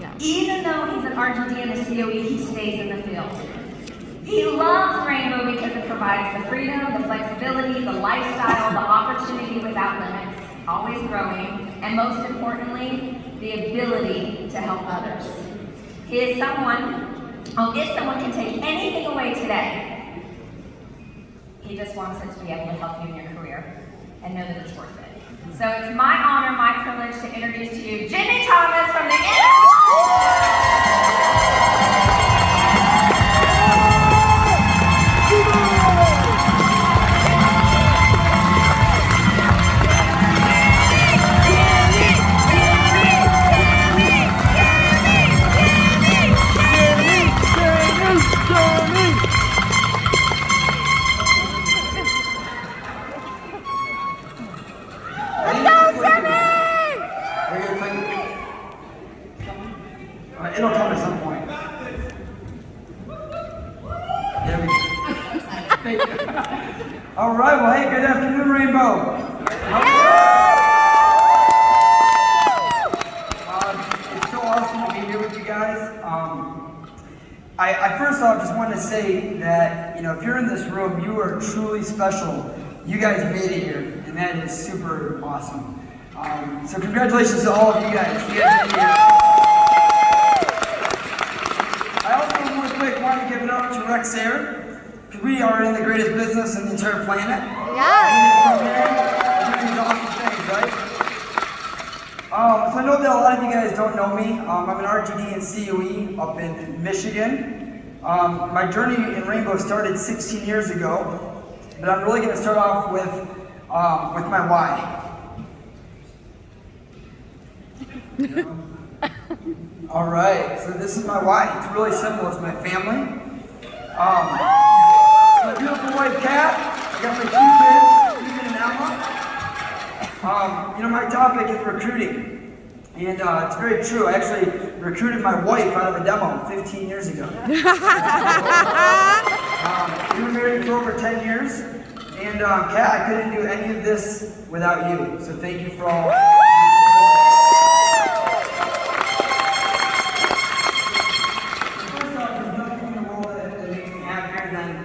Yeah. Even though he's an RGD and a COE, he stays in the field. He loves Rainbow because it provides the freedom, the flexibility, the lifestyle, the opportunity without limits, always growing, and most importantly, the ability to help others. If someone can take anything away today, he just wants it to be able to help you in your career and know that it's worth it. So it's my honor, my privilege to introduce to you Jimmy Thomas from the It'll come at some point. There we go. Thank you. All right, well, hey, good afternoon, Rainbow. It's so awesome to be here with you guys. I first off just want to say that, if you're in this room, you are truly special. You guys made it here, and that is super awesome. So congratulations to all of you guys. You guys made it here. I want to give it up to Rex Air, because we are in the greatest business in the entire planet. Yeah. Doing these awesome things, right? So I know that a lot of you guys don't know me. I'm an RGD and COE up in Michigan. My journey in Rainbow started 16 years ago, but I'm really going to start off with my why. All right, so this is my why. It's really simple. It's my family. My beautiful wife, Kat. I got my 2 kids, Ethan and Emma. My topic is recruiting, and it's very true. I actually recruited my wife out of a demo 15 years ago. We were married for over 10 years, and Kat, I couldn't do any of this without you. So thank you for all.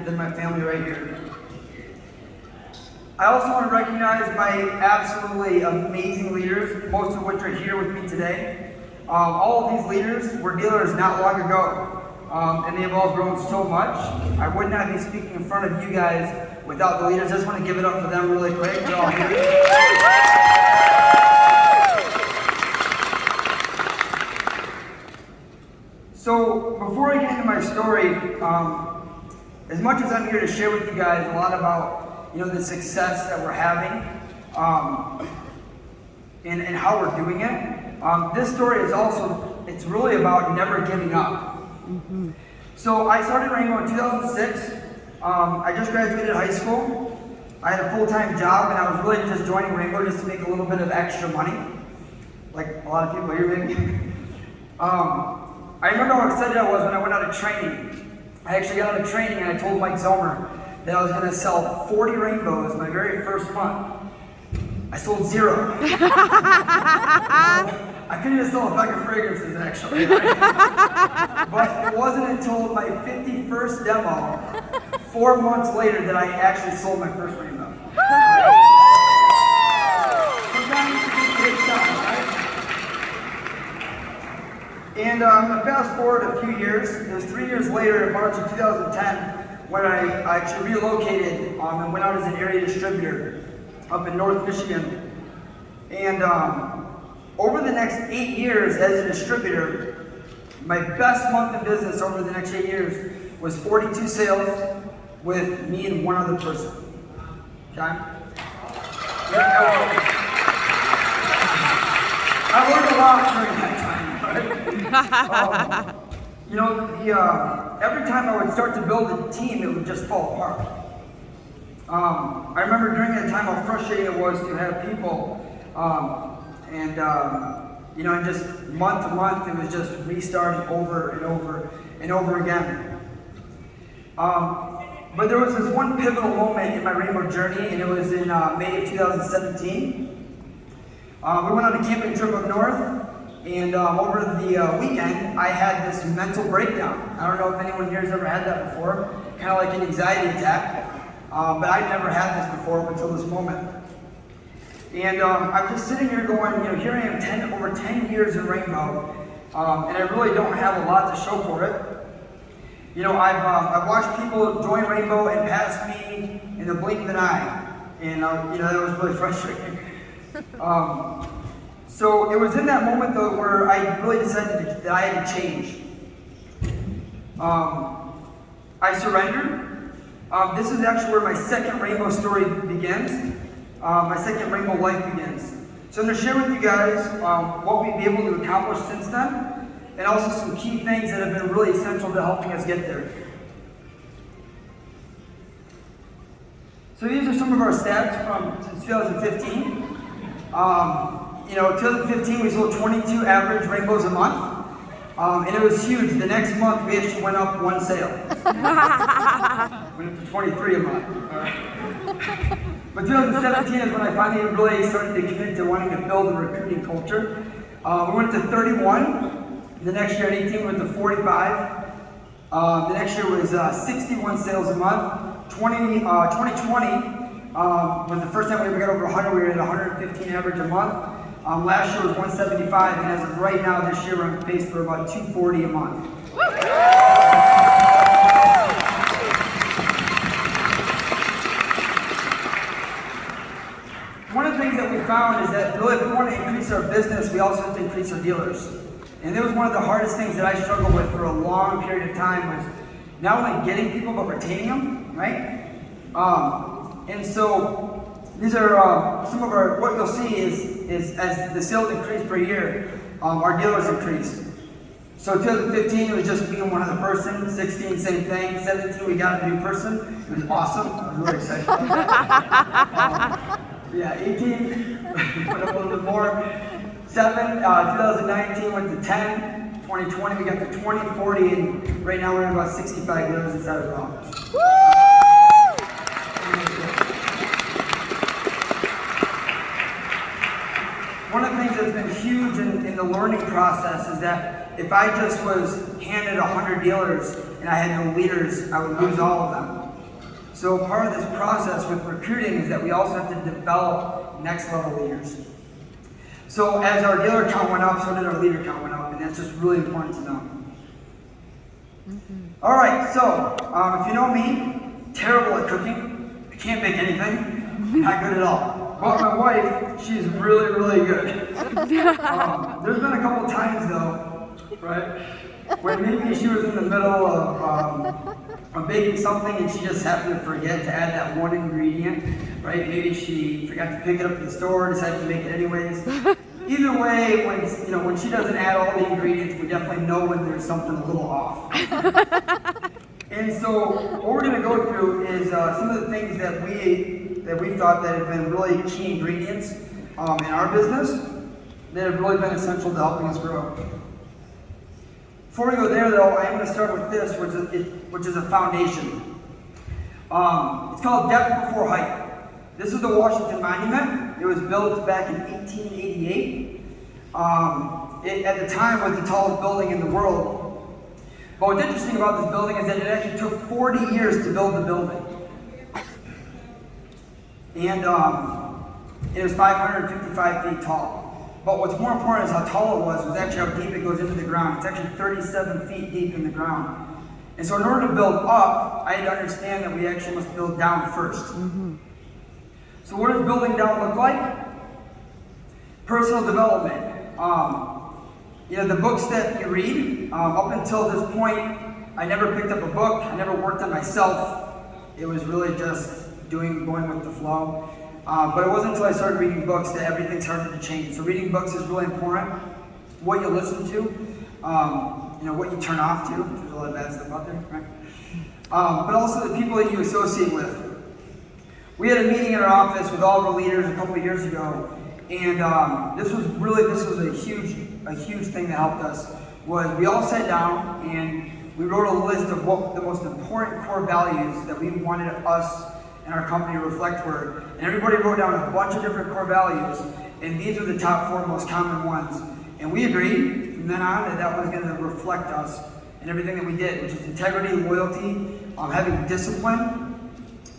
Than my family right here. I also want to recognize my absolutely amazing leaders, most of which are here with me today. All of these leaders were dealers not long ago, and they have all grown so much. I would not be speaking in front of you guys without the leaders. I just want to give it up for them really quick. They're all here. So before I get into my story, as much as I'm here to share with you guys a lot about, the success that we're having, and how we're doing it, this story is also, it's really about never giving up. Mm-hmm. So I started Rainbow in 2006. I just graduated high school. I had a full-time job, and I was really just joining Rainbow just to make a little bit of extra money, like a lot of people here making. I remember how excited I was when I went out of training. I actually got out of training and I told Mike Zomer that I was going to sell 40 rainbows my very first month. I sold 0. I couldn't even sell a bag of fragrances actually. Right? But it wasn't until my 51st demo, 4 months later, that I actually sold my first rainbow. Sometimes it takes time, right? And I'm going to fast forward a few years. It was 3 years later, in March of 2010, when I actually relocated and went out as an area distributor up in North Michigan. And over the next 8 years as a distributor, my best month in business over the next 8 years was 42 sales with me and one other person. Okay? I learned a lot during that time. Every time I would start to build a team, it would just fall apart. I remember during that time how frustrating it was to have people, and just month to month, it was just restarting over and over and over again. But there was this one pivotal moment in my Rainbow journey, and it was in May of 2017. We went on a camping trip up north, And over the weekend, I had this mental breakdown. I don't know if anyone here has ever had that before, kind of like an anxiety attack. But I'd never had this before up until this moment. And I'm just sitting here going, here I am over 10 years in Rainbow, and I really don't have a lot to show for it. I've watched people join Rainbow and pass me in the blink of an eye, and that was really frustrating. So it was in that moment though where I really decided that I had to change. I surrendered. This is actually where my second Rainbow story begins. My second Rainbow life begins. So I'm going to share with you guys what we've been able to accomplish since then, and also some key things that have been really essential to helping us get there. So these are some of our stats from 2015. 2015 we sold 22 average Rainbows a month, and it was huge. The next month we actually went up one sale. Went up to 23 a month. But 2017 is when I finally really started to commit to wanting to build a recruiting culture. We went to 31. The next year in 18 we went to 45. The next year was 61 sales a month. 2020 was the first time we ever got over 100. We were at 115 average a month. Last year was 175, and as of right now, this year we're on pace for about 240 a month. One of the things that we found is that really if we want to increase our business, we also have to increase our dealers. And it was one of the hardest things that I struggled with for a long period of time was not only getting people, but retaining them, right? And so these are some of what you'll see is as the sales increase per year, our dealers increase. So 2015 it was just being one other person, 16 same thing, 17 we got a new person, it was awesome, I was really excited about that. 18 went up a little bit more, 2019 went to 10, 2020 we got to 20, 40, and right now we're at about 65 dealers inside of our office. One of the things that's been huge in the learning process is that if I just was handed 100 dealers and I had no leaders, I would lose all of them. So part of this process with recruiting is that we also have to develop next level leaders. So as our dealer count went up, so did our leader count went up, and that's just really important to know. All right, so if you know me, terrible at cooking. I can't make anything, not good at all. But my wife, she's really, really good. There's been a couple times though, right, when maybe she was in the middle of baking something and she just happened to forget to add that one ingredient, right? Maybe she forgot to pick it up at the store, decided to make it anyways. Either way, when she doesn't add all the ingredients, we definitely know when there's something a little off. And so what we're going to go through is some of the things that we thought that have been really key ingredients in our business that have really been essential to helping us grow. Before we go there though, I am going to start with this, which is a foundation. It's called Depth Before Height. This is the Washington Monument. It was built back in 1888. It, at the time, was the tallest building in the world. But what's interesting about this building is that it actually took 40 years to build the building. And it was 555 feet tall. But what's more important is how tall it was actually how deep it goes into the ground. It's actually 37 feet deep in the ground. And so in order to build up, I had to understand that we actually must build down first. So what does building down look like? Personal development. The books that you read, up until this point, I never picked up a book, I never worked on myself. It was really just going with the flow. But it wasn't until I started reading books that everything started to change. So reading books is really important. What you listen to, what you turn off to. There's a lot of bad stuff out there, right? But also the people that you associate with. We had a meeting in our office with all of our leaders a couple of years ago, and this was a huge thing that helped us. Was we all sat down and we wrote a list of what the most important core values that we wanted us and our company to reflect were. And everybody wrote down a bunch of different core values, and these are the top 4 most common ones. And we agreed from then on that that was going to reflect us in everything that we did, which is integrity, loyalty, having discipline,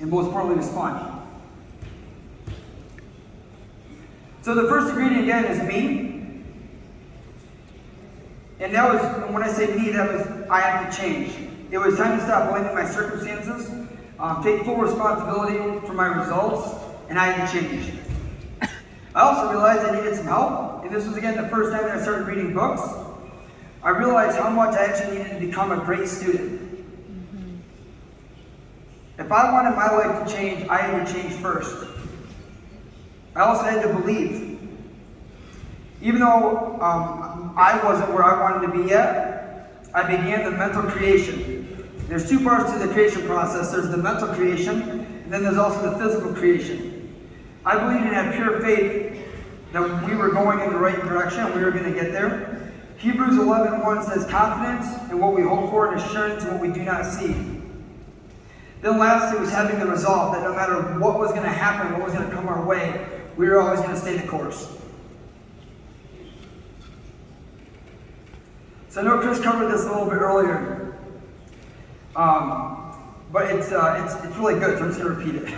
and most importantly was fun. So the first ingredient again is me. And that was, when I say me, that was I have to change. It was time to stop blaming my circumstances, take full responsibility for my results, and I had to change. I also realized I needed some help, and this was again the first time that I started reading books. I realized how much I actually needed to become a great student. If I wanted my life to change, I had to change first. I also had to believe. Even though I wasn't where I wanted to be yet, I began the mental creation. There's two parts to the creation process. There's the mental creation, and then there's also the physical creation. I believed and had pure faith that we were going in the right direction and we were going to get there. Hebrews 11:1 says, confidence in what we hope for and assurance in what we do not see. Then lastly was having the resolve that no matter what was going to happen, what was going to come our way, we were always going to stay the course. So I know Chris covered this a little bit earlier, but it's really good, so I'm just going to repeat it.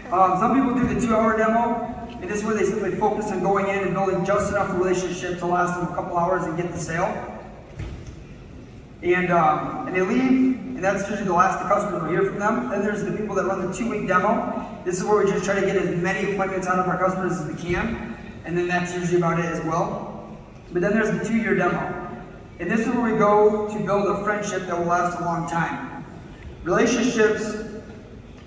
Some people do the 2-hour demo, and this is where they simply focus on going in and building just enough relationship to last them a couple hours and get the sale. And they leave, and that's usually the last the customers will hear from them. Then there's the people that run the 2-week demo. This is where we just try to get as many appointments out of our customers as we can, and then that's usually about it as well. But then there's the 2-year demo. And this is where we go to build a friendship that will last a long time. Relationships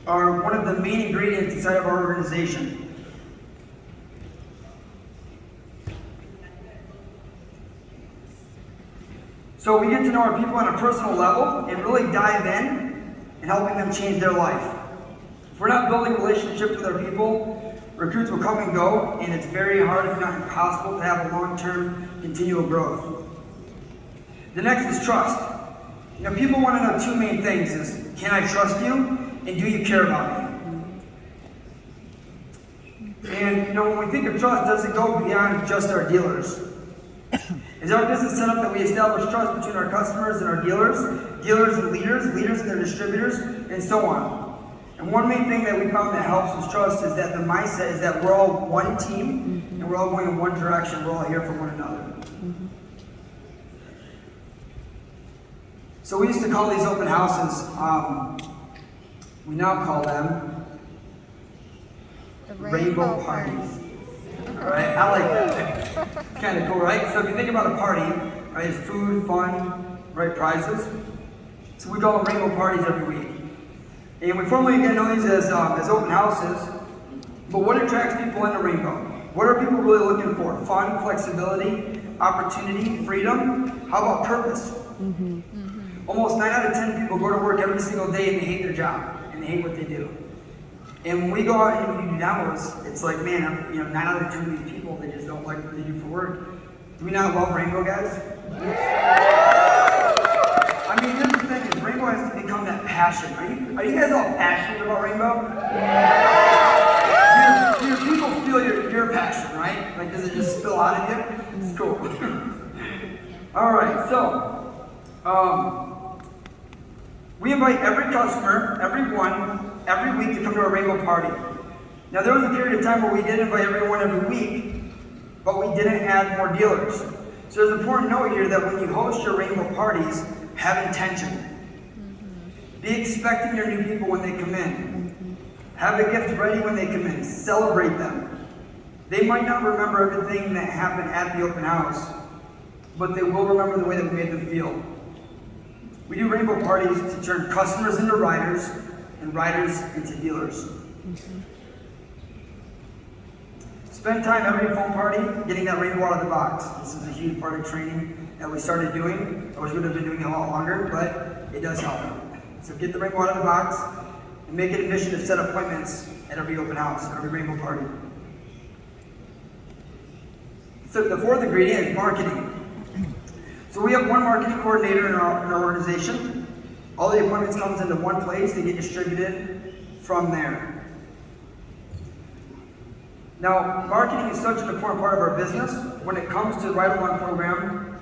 are one of the main ingredients inside of our organization. So we get to know our people on a personal level and really dive in and helping them change their life. If we're not building relationships with our people, recruits will come and go, and it's very hard, if not impossible, to have a long-term continual growth. The next is trust. You know, people want to know two main things: is can I trust you, and do you care about me? And you know, when we think of trust, does it go beyond just our dealers? Is our business set up that we establish trust between our customers and our dealers, dealers and leaders, leaders and their distributors, and so on? And one main thing that we found that helps with trust is that the mindset is that we're all one team, and we're all going in one direction. We're all here for one another. So we used to call these open houses, we now call them The rainbow parties. All right, I like that. It's kind of cool, right? So if you think about a party, right, it's food, fun, right, prizes. So we call them rainbow parties every week. And we formally get to know these as open houses. But what attracts people into Rainbow? What are people really looking for? Fun, flexibility, opportunity, freedom. How about purpose? Almost 9 out of 10 people go to work every single day and they hate their job and they hate what they do. And when we go out and we do demos, it's like, man, 9 out of 10 of these people, they just don't like what they do for work. Do we not love Rainbow, guys? I mean, here's the thing: is Rainbow has to become that passion. Are you guys all passionate about Rainbow? Your people feel your passion, right? Like, does it just spill out of you? It's cool. All right, so. We invite every customer, every week to come to our Rainbow party. Now there was a period of time where we did invite everyone every week, but we didn't add more dealers. So there's an important note here that when you host your Rainbow parties, have intention. Be expecting your new people when they come in. Have a gift ready when they come in. Celebrate them. They might not remember everything that happened at the open house, but they will remember the way that we made them feel. We do Rainbow parties to turn customers into riders and riders into dealers. Spend time every phone party getting that rainbow out of the box. This is a huge part of training that we started doing. I wish we would have been doing it a lot longer, but it does help. So get the rainbow out of the box and make it a mission to set appointments at every open house, every Rainbow party. So the fourth ingredient is marketing. So we have one marketing coordinator in our organization. All the appointments comes into one place. They get distributed from there. Now, marketing is such an important part of our business. When it comes to the Ride Along program,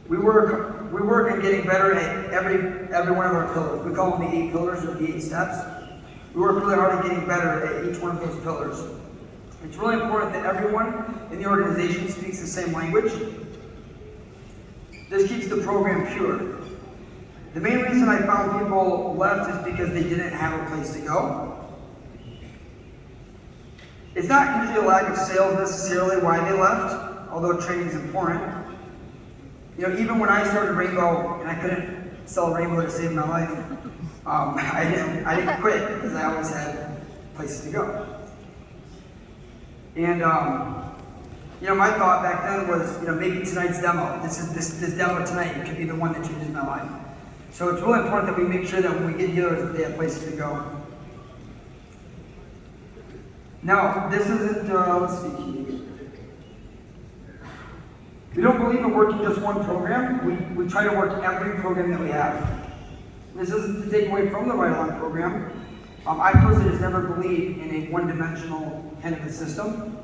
we work on getting better at every one of our pillars. We call them the 8 pillars or the 8 steps. We work really hard at getting better at each one of those pillars. It's really important that everyone in the organization speaks the same language. This keeps the program pure. The main reason I found people left is because they didn't have a place to go. It's not usually a lack of sales necessarily why they left, although training is important. You know, even when I started Rainbow and I couldn't sell Rainbow to save my life, I didn't quit because I always had places to go. And you know, my thought back then was, you know, maybe tonight's demo, this demo tonight could be the one that changes my life. So it's really important that we make sure that when we get dealers, they have places to go. Now, this isn't, let's see. We don't believe in working just one program. We try to work every program that we have. This isn't to take away from the Ride Along program. I personally just never believed in a one-dimensional kind of a system.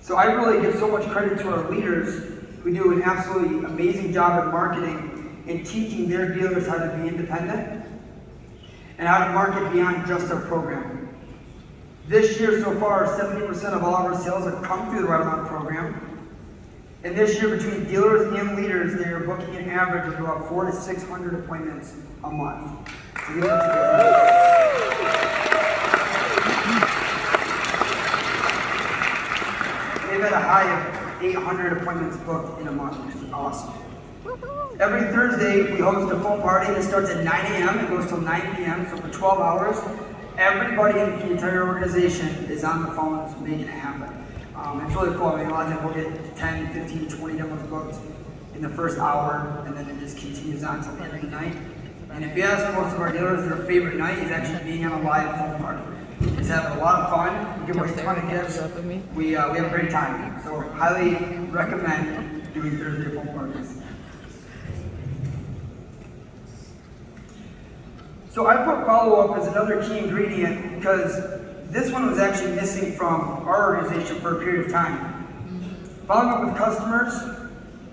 So I really give so much credit to our leaders who do an absolutely amazing job at marketing and teaching their dealers how to be independent and how to market beyond just our program. This year so far, 70% of all of our sales have come through the Ride Along program. And this year, between dealers and leaders, they are booking an average of about 400 to 600 appointments a month. So give it up to They've had a high of 800 appointments booked in a month, which is awesome. Every Thursday, we host a phone party that starts at 9 a.m. It goes till 9 p.m., so for 12 hours, everybody in the entire organization is on the phones making it happen. It's really cool. I mean, a lot of times we'll get 10, 15, 20 demos booked in the first hour, and then it just continues on until the end of the night. And if you ask most of our dealers, their favorite night is actually being on a live phone party. It's having a lot of fun. We give away a ton of gifts. We have a great time. So highly recommend doing Thursday phone parties. So I put follow-up as another key ingredient because this one was actually missing from our organization for a period of time. Following up with customers,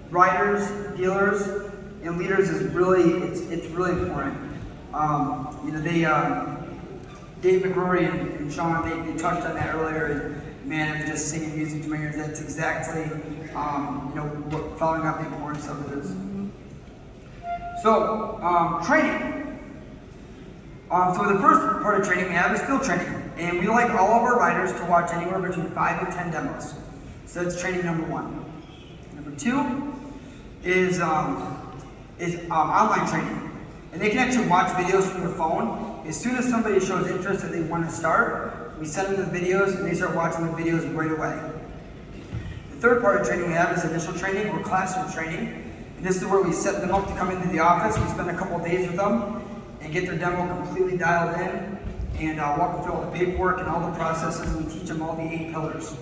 riders, dealers, and leaders is really, it's really important. You know, Dave McCrory and Sean, they touched on that earlier, and man, I'm just singing music to my ears. That's exactly, you know, what following up the importance of it is. So, training. So the first part of training we have is field training. And we like all of our riders to watch anywhere between 5 and 10 demos. So that's training number 1. Number 2 is online training. And they can actually watch videos from their phone. As soon as somebody shows interest that they want to start, we send them the videos and they start watching the videos right away. The third part of training we have is initial training or classroom training. And this is where we set them up to come into the office. We spend a couple days with them and get their demo completely dialed in and walk them through all the paperwork and all the processes, and we teach them all the 8 pillars.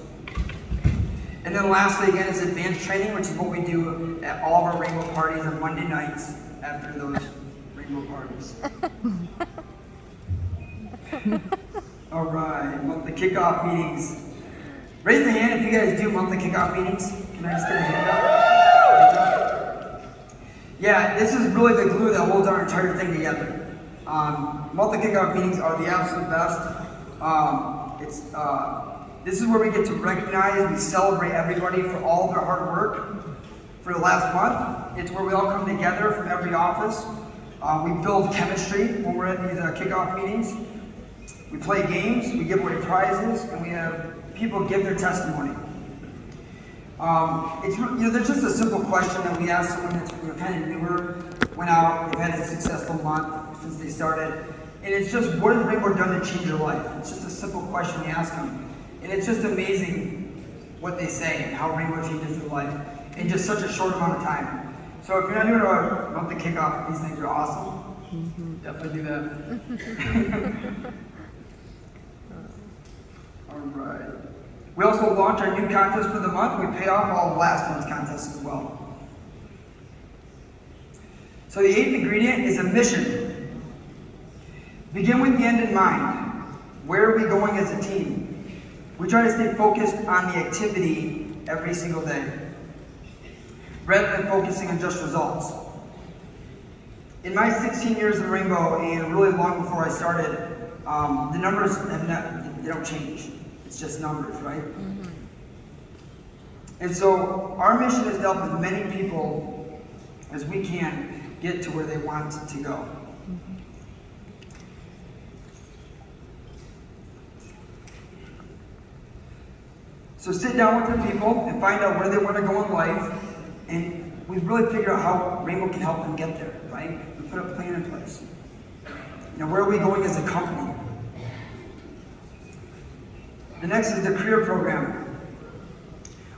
And then lastly, again, is advanced training, which is what we do at all of our Rainbow parties on Monday nights after those Rainbow parties. All right, monthly kickoff meetings. Raise the hand if you guys do monthly kickoff meetings. Can I just get a hand up? Yeah, this is really the glue that holds our entire thing together. Monthly kickoff meetings are the absolute best. This is where we get to recognize, we celebrate everybody for all of their hard work for the last month. It's where we all come together from every office. We build chemistry when we're at these kickoff meetings. We play games, we give away prizes, and we have people give their testimony. There's just a simple question that we ask someone that's kind of newer, went out, they've had a successful month since they started, and it's just, what has Rainbow done to change your life? It's just a simple question we ask them, and it's just amazing what they say and how Rainbow changes their life in just such a short amount of time. So if you're not doing a monthly kickoff, these things are awesome. Definitely do that. All right. We also launch our new contest for the month. We pay off all of last month's contests as well. So the 8th ingredient is a mission. Begin with the end in mind. Where are we going as a team? We try to stay focused on the activity every single day, rather than focusing on just results. In my 16 years in Rainbow, and really long before I started, the numbers they don't change. It's just numbers, right? Mm-hmm. And so our mission is to help as many people as we can get to where they want to go. Mm-hmm. So sit down with the people and find out where they want to go in life, and we really figure out how Rainbow can help them get there, right? We put a plan in place. Where are we going as a company? The next is the career program.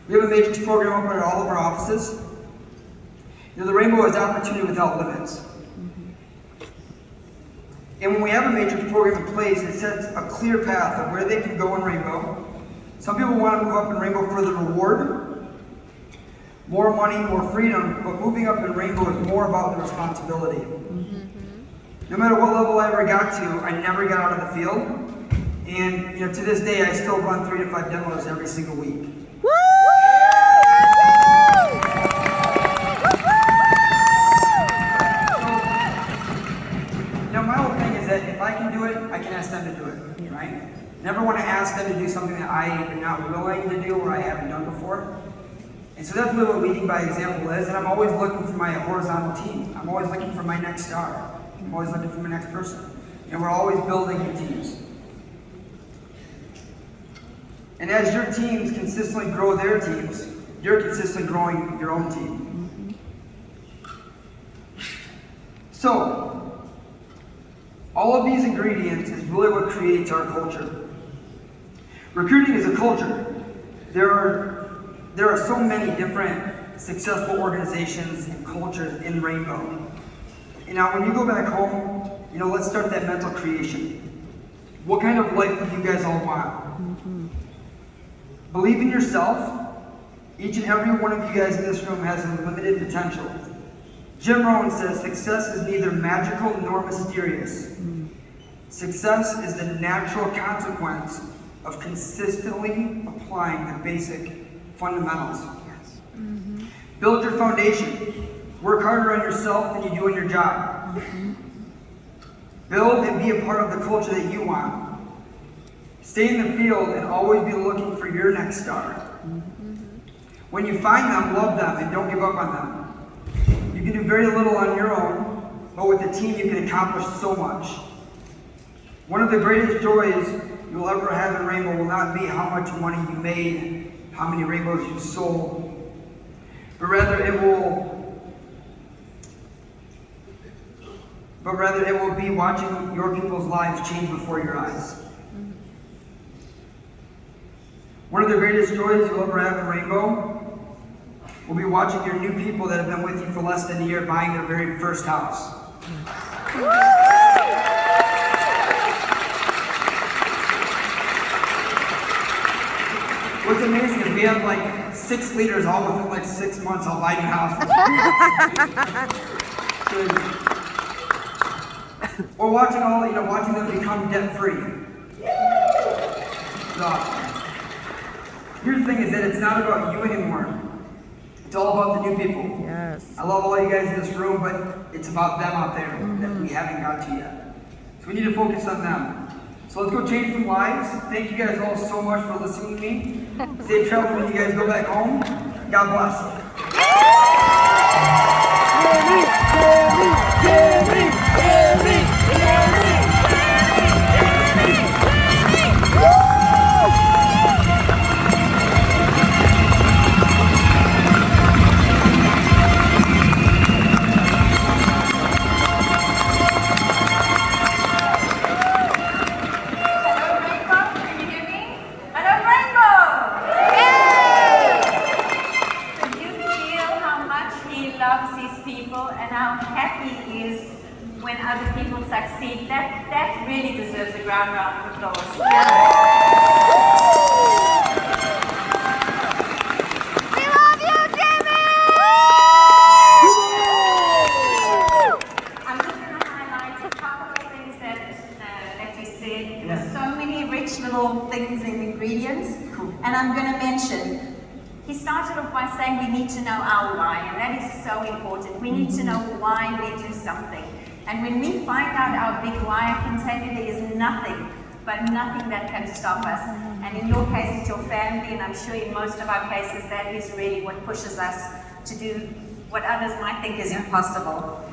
We have a matrix program up at all of our offices. The Rainbow is opportunity without limits. And when we have a matrix program in place, it sets a clear path of where they can go in Rainbow. Some people want to move up in Rainbow for the reward, more money, more freedom, but moving up in Rainbow is more about the responsibility. Mm-hmm. No matter what level I ever got to, I never got out of the field. And to this day, I still run 3 to 5 demos every single week. Woo! My whole thing is that if I can do it, I can ask them to do it, right? Never want to ask them to do something that I am not willing to do or I haven't done before. And so that's really what leading by example is, and I'm always looking for my horizontal team. I'm always looking for my next star. I'm always looking for my next person. And we're always building new teams. And as your teams consistently grow their teams, you're consistently growing your own team. So, all of these ingredients is really what creates our culture. Recruiting is a culture. There are so many different successful organizations and cultures in Rainbow. And now when you go back home, let's start that mental creation. What kind of life do you guys all want? Mm-hmm. Believe in yourself. Each and every one of you guys in this room has unlimited potential. Jim Rohn says success is neither magical nor mysterious. Mm. Success is the natural consequence of consistently applying the basic fundamentals. Yes. Mm-hmm. Build your foundation. Work harder on yourself than you do on your job. Mm-hmm. Build and be a part of the culture that you want. Stay in the field and always be looking for your next star. Mm-hmm. When you find them, love them and don't give up on them. You can do very little on your own, but with a team you can accomplish so much. One of the greatest joys you'll ever have in Rainbow will not be how much money you made, how many rainbows you sold, but rather it will be watching your people's lives change before your eyes. One of the greatest joys you'll ever have in Rainbow will be watching your new people that have been with you for less than a year buying their very first house. What's amazing is we have like 6 leaders all within like 6 months all buying houses. Or watching them become debt free. Here's the thing is that it's not about you anymore. It's all about the new people. Yes. I love all you guys in this room, but it's about them out there that we haven't got to yet. So we need to focus on them. So let's go change some lives. Thank you guys all so much for listening to me. Safe travel when you guys go back home. God bless. And how happy he is when other people succeed. That really deserves a round of applause. We love you, Jimmy! I'm just going to highlight a couple of things that you said. There were so many rich little things and ingredients. started off by saying we need to know our why, and that is so important. We need to know why we do something. And when we find out our big why, I can tell you there is nothing that can stop us. And in your case, it's your family, and I'm sure in most of our cases, that is really what pushes us to do what others might think is impossible.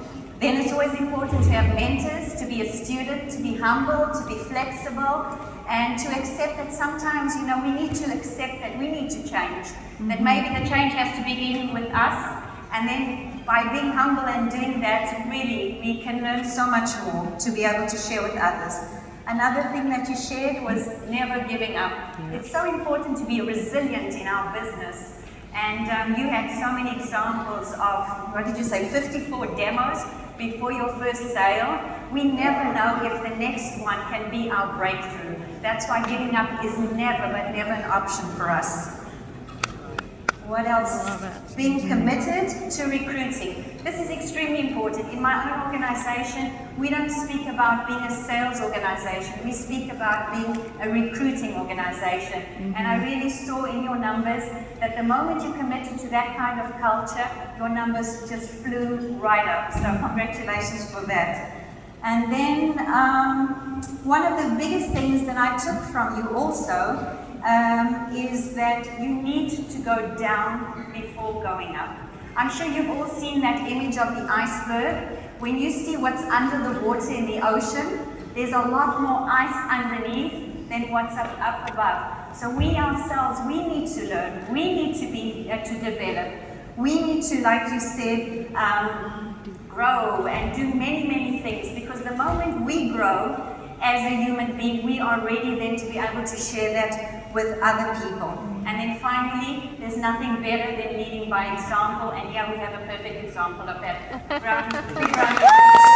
Then it's always important to have mentors, to be a student, to be humble, to be flexible, and to accept that sometimes, we need to accept that we need to change. That maybe the change has to begin with us, and then by being humble and doing that, really, we can learn so much more to be able to share with others. Another thing that you shared was never giving up. It's so important to be resilient in our business. And you had so many examples of, 54 demos before your first sale. We never know if the next one can be our breakthrough. That's why giving up is never, but never an option for us. What else? Being committed to recruiting. This is extremely important. In my own organization, we don't speak about being a sales organization. We speak about being a recruiting organization. And I really saw in your numbers that the moment you committed to that kind of culture, your numbers just flew right up. So congratulations for that. And then one of the biggest things that I took from you also is that you need to go down before going up. I'm sure you've all seen that image of the iceberg. When you see what's under the water in the ocean, there's a lot more ice underneath than what's up above. So we ourselves, we need to learn, we need to be to develop. We need to, like you said, grow and do many things, because the moment we grow as a human being, we are ready then to be able to share that with other people. And then finally, there's nothing better than leading by example, and here we have a perfect example of that. Big round of applause.